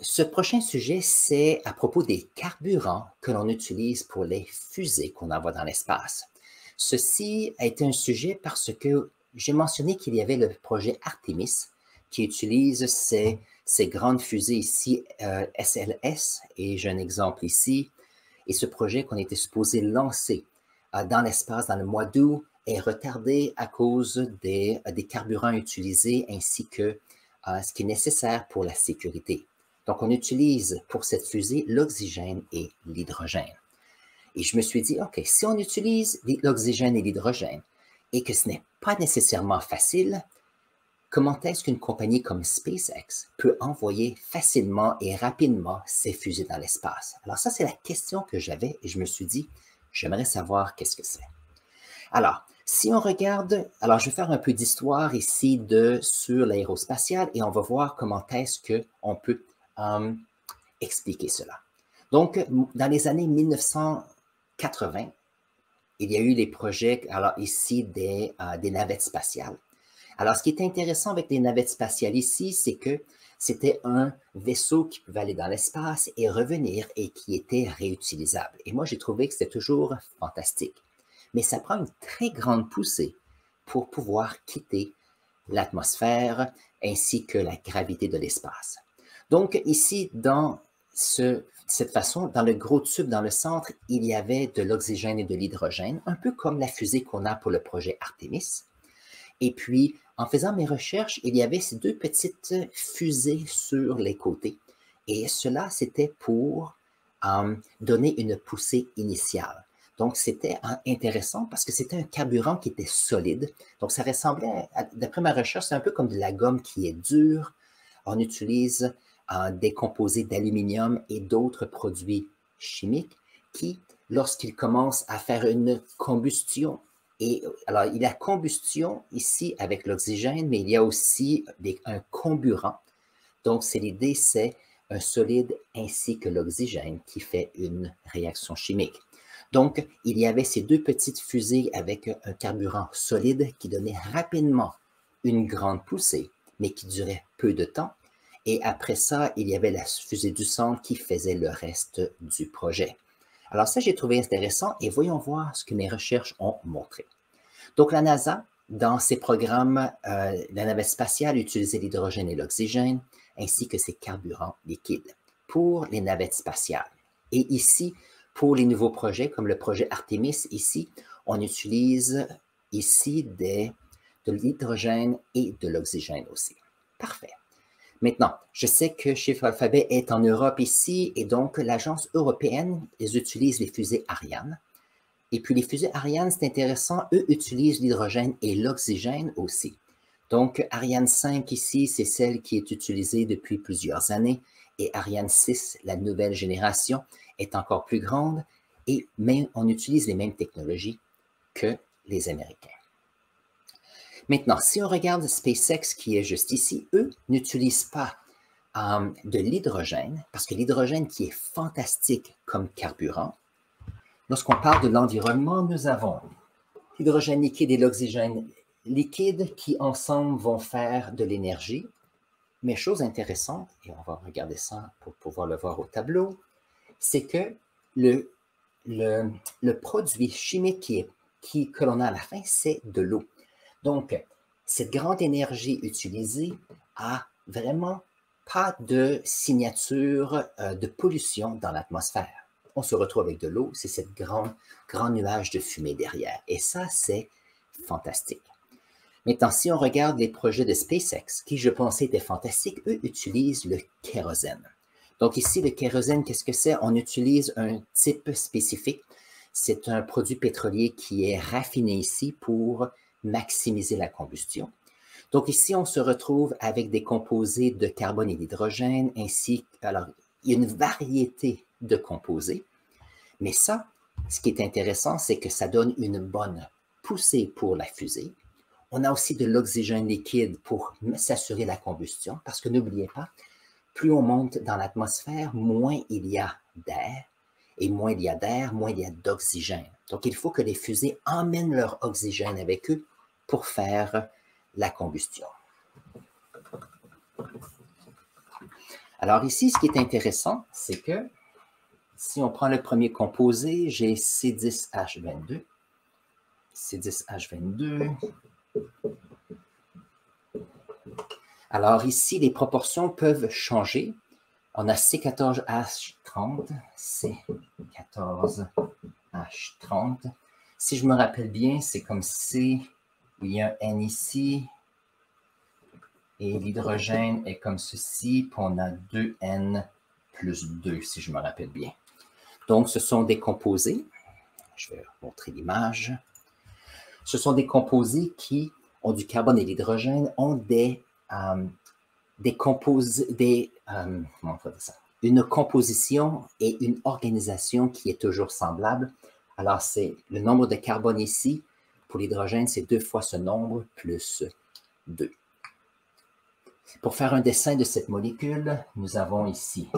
ce prochain sujet, c'est à propos des carburants que l'on utilise pour les fusées qu'on envoie dans l'espace. Ceci a été un sujet parce que j'ai mentionné qu'il y avait le projet Artemis qui utilise ces grandes fusées ici, SLS, et j'ai un exemple ici. Et ce projet qu'on était supposé lancer dans l'espace dans le mois d'août est retardé à cause des carburants utilisés ainsi que ce qui est nécessaire pour la sécurité. Donc, on utilise pour cette fusée l'oxygène et l'hydrogène. Et je me suis dit, OK, si on utilise l'oxygène et l'hydrogène et que ce n'est pas nécessairement facile, comment est-ce qu'une compagnie comme SpaceX peut envoyer facilement et rapidement ses fusées dans l'espace? Alors ça, c'est la question que j'avais et je me suis dit, j'aimerais savoir qu'est-ce que c'est. Alors, si on regarde, alors je vais faire un peu d'histoire ici sur l'aérospatiale et on va voir comment est-ce qu'on peut expliquer cela. Donc, dans les années 1980, il y a eu les projets, alors ici, des navettes spatiales. Alors, ce qui est intéressant avec les navettes spatiales ici, c'est que c'était un vaisseau qui pouvait aller dans l'espace et revenir et qui était réutilisable. Et moi, j'ai trouvé que c'était toujours fantastique. Mais ça prend une très grande poussée pour pouvoir quitter l'atmosphère ainsi que la gravité de l'espace. Donc, ici, dans cette façon, dans le gros tube dans le centre, il y avait de l'oxygène et de l'hydrogène, un peu comme la fusée qu'on a pour le projet Artemis. Et puis, en faisant mes recherches, il y avait ces deux petites fusées sur les côtés. Et cela, c'était pour donner une poussée initiale. Donc, c'était intéressant parce que c'était un carburant qui était solide. Donc, ça ressemblait, d'après ma recherche, c'est un peu comme de la gomme qui est dure. On utilise des composés d'aluminium et d'autres produits chimiques qui, lorsqu'ils commencent à faire une combustion, alors il y a combustion ici avec l'oxygène, mais il y a aussi un comburant. Donc, l'idée, c'est un solide ainsi que l'oxygène qui fait une réaction chimique. Donc, il y avait ces deux petites fusées avec un carburant solide qui donnait rapidement une grande poussée, mais qui durait peu de temps. Et après ça, il y avait la fusée du centre qui faisait le reste du projet. Alors ça, j'ai trouvé intéressant et voyons voir ce que mes recherches ont montré. Donc, la NASA, dans ses programmes, la navette spatiale utilisait l'hydrogène et l'oxygène, ainsi que ses carburants liquides pour les navettes spatiales. Et ici, pour les nouveaux projets, comme le projet Artemis, ici, on utilise ici de l'hydrogène et de l'oxygène aussi. Parfait. Maintenant, je sais que Chiffre Alphabet est en Europe ici, et donc l'agence européenne, ils utilisent les fusées Ariane. Et puis les fusées Ariane, c'est intéressant, eux utilisent l'hydrogène et l'oxygène aussi. Donc Ariane 5 ici, c'est celle qui est utilisée depuis plusieurs années, et Ariane 6, la nouvelle génération, est encore plus grande, mais on utilise les mêmes technologies que les Américains. Maintenant, si on regarde SpaceX qui est juste ici, eux n'utilisent pas de l'hydrogène, parce que l'hydrogène qui est fantastique comme carburant, lorsqu'on parle de l'environnement, nous avons l'hydrogène liquide et l'oxygène liquide qui ensemble vont faire de l'énergie. Mais chose intéressante, et on va regarder ça pour pouvoir le voir au tableau, c'est que le produit chimique que l'on a à la fin, c'est de l'eau. Donc, cette grande énergie utilisée a vraiment pas de signature de pollution dans l'atmosphère. On se retrouve avec de l'eau, c'est ce grand nuage de fumée derrière. Et ça, c'est fantastique. Maintenant, si on regarde les projets de SpaceX, qui je pensais étaient fantastiques, eux utilisent le kérosène. Donc ici, le kérosène, qu'est-ce que c'est? On utilise un type spécifique. C'est un produit pétrolier qui est raffiné ici pour maximiser la combustion. Donc ici, on se retrouve avec des composés de carbone et d'hydrogène, alors, il y a une variété de composés. Mais ça, ce qui est intéressant, c'est que ça donne une bonne poussée pour la fusée. On a aussi de l'oxygène liquide pour s'assurer la combustion, parce que n'oubliez pas, plus on monte dans l'atmosphère, moins il y a d'air, et moins il y a d'air, moins il y a d'oxygène. Donc, il faut que les fusées emmènent leur oxygène avec eux pour faire la combustion. Alors ici, ce qui est intéressant, c'est que si on prend le premier composé, j'ai C10H22. C10H22. Alors ici, les proportions peuvent changer. On a C14H30, C14H30. Si je me rappelle bien, c'est comme C, il y a un N ici, et l'hydrogène est comme ceci, puis on a 2N plus 2, si je me rappelle bien. Donc, ce sont des composés. Je vais montrer l'image. Ce sont des composés qui ont du carbone et l'hydrogène, ont une composition et une organisation qui est toujours semblable. Alors, c'est le nombre de carbone ici. Pour l'hydrogène, c'est 2 fois ce nombre plus 2. Pour faire un dessin de cette molécule, nous avons ici,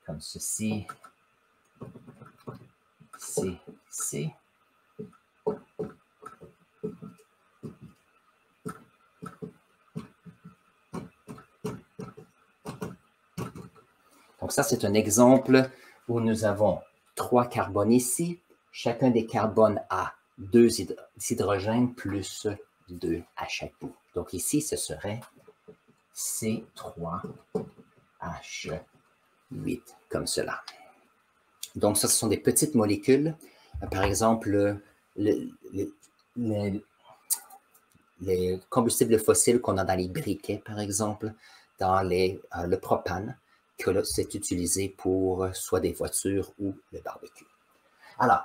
comme ceci, C. Donc ça, c'est un exemple où nous avons 3 carbones ici. Chacun des carbones a 2 hydrogènes plus 2 à chaque bout. Donc ici, ce serait C3H8, comme cela. Donc ça, ce sont des petites molécules. Par exemple, les combustibles fossiles qu'on a dans les briquets, par exemple, dans le propane, que c'est utilisé pour soit des voitures ou le barbecue. Alors,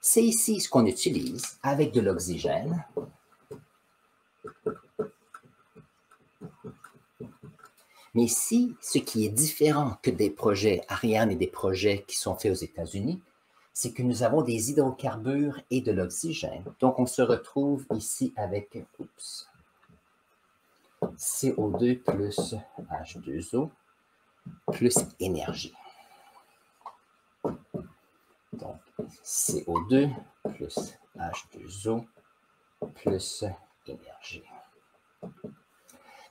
c'est ici ce qu'on utilise avec de l'oxygène. Mais ici, ce qui est différent que des projets Ariane et des projets qui sont faits aux États-Unis, c'est que nous avons des hydrocarbures et de l'oxygène. Donc, on se retrouve ici avec CO2 plus H2O plus énergie. Donc, CO2 plus H2O plus énergie.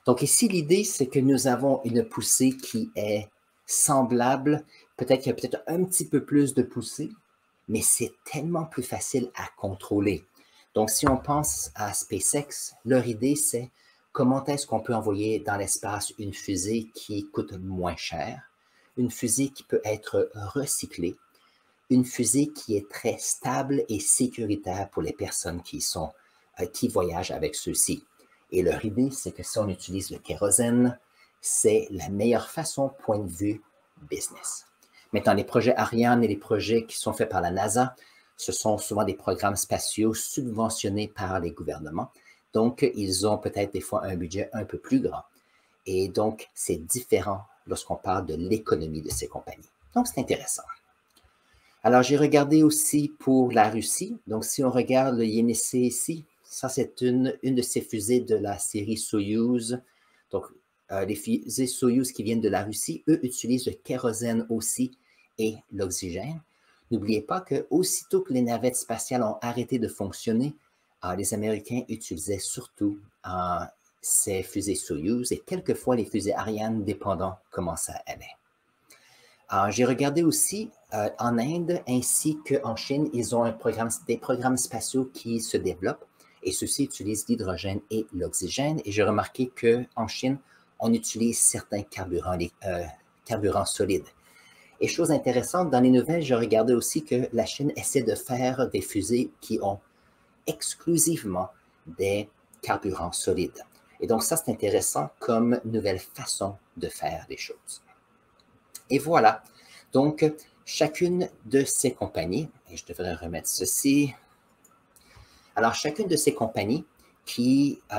Donc ici, l'idée, c'est que nous avons une poussée qui est semblable. Peut-être qu'il y a peut-être un petit peu plus de poussée, mais c'est tellement plus facile à contrôler. Donc, si on pense à SpaceX, leur idée, c'est comment est-ce qu'on peut envoyer dans l'espace une fusée qui coûte moins cher, une fusée qui peut être recyclée, une fusée qui est très stable et sécuritaire pour les personnes qui voyagent avec ceux-ci. Et leur idée, c'est que si on utilise le kérosène, c'est la meilleure façon point de vue business. Maintenant, les projets Ariane et les projets qui sont faits par la NASA, ce sont souvent des programmes spatiaux subventionnés par les gouvernements. Donc, ils ont peut-être des fois un budget un peu plus grand. Et donc, c'est différent lorsqu'on parle de l'économie de ces compagnies. Donc, c'est intéressant. Alors, j'ai regardé aussi pour la Russie. Donc, si on regarde le Yenisei ici, ça, c'est une de ces fusées de la série Soyouz. Donc, les fusées Soyouz qui viennent de la Russie, eux, utilisent le kérosène aussi et l'oxygène. N'oubliez pas qu'aussitôt que les navettes spatiales ont arrêté de fonctionner, les Américains utilisaient surtout ces fusées Soyouz et quelquefois les fusées Ariane, dépendant comment ça allait. J'ai regardé aussi en Inde ainsi qu'en Chine, ils ont des programmes spatiaux qui se développent et ceux-ci utilisent l'hydrogène et l'oxygène. Et j'ai remarqué qu'en Chine, on utilise certains carburants solides. Et chose intéressante, dans les nouvelles, j'ai regardé aussi que la Chine essaie de faire des fusées qui ont exclusivement des carburants solides. Et donc ça, c'est intéressant comme nouvelle façon de faire les choses. Et voilà, donc chacune de ces compagnies, et je devrais remettre ceci. Alors, chacune de ces compagnies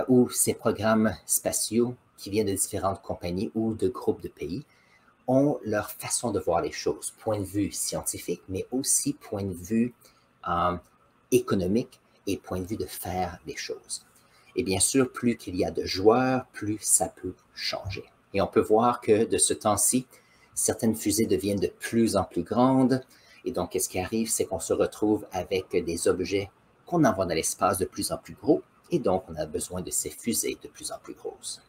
ou ces programmes spatiaux qui viennent de différentes compagnies ou de groupes de pays ont leur façon de voir les choses, point de vue scientifique, mais aussi point de vue économique et point de vue de faire les choses. Et bien sûr, plus qu'il y a de joueurs, plus ça peut changer. Et on peut voir que de ce temps-ci, certaines fusées deviennent de plus en plus grandes. Et donc, qu'est-ce qui arrive, c'est qu'on se retrouve avec des objets qu'on envoie dans l'espace de plus en plus gros. Et donc, on a besoin de ces fusées de plus en plus grosses.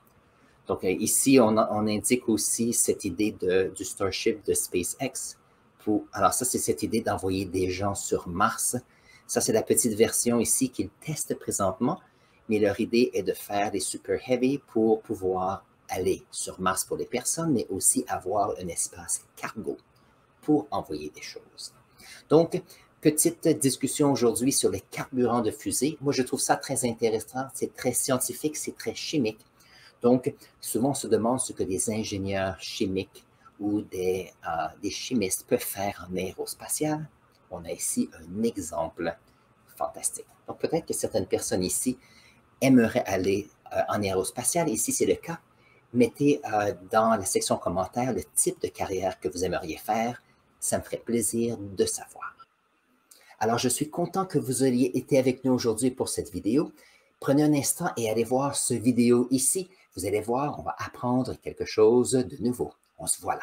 Donc, ici, on indique aussi cette idée du Starship de SpaceX. Alors, ça, c'est cette idée d'envoyer des gens sur Mars. Ça, c'est la petite version ici qu'ils testent présentement, mais leur idée est de faire des Super Heavy pour pouvoir aller sur Mars pour les personnes, mais aussi avoir un espace cargo pour envoyer des choses. Donc, petite discussion aujourd'hui sur les carburants de fusée. Moi, je trouve ça très intéressant. C'est très scientifique, c'est très chimique. Donc, souvent, on se demande ce que des ingénieurs chimiques ou des chimistes peuvent faire en aérospatial. On a ici un exemple fantastique. Donc, peut-être que certaines personnes ici aimeraient aller en aérospatial. Et si c'est le cas, mettez dans la section commentaires le type de carrière que vous aimeriez faire. Ça me ferait plaisir de savoir. Alors, je suis content que vous ayez été avec nous aujourd'hui pour cette vidéo. Prenez un instant et allez voir ce vidéo ici. Vous allez voir, on va apprendre quelque chose de nouveau. On se voit là.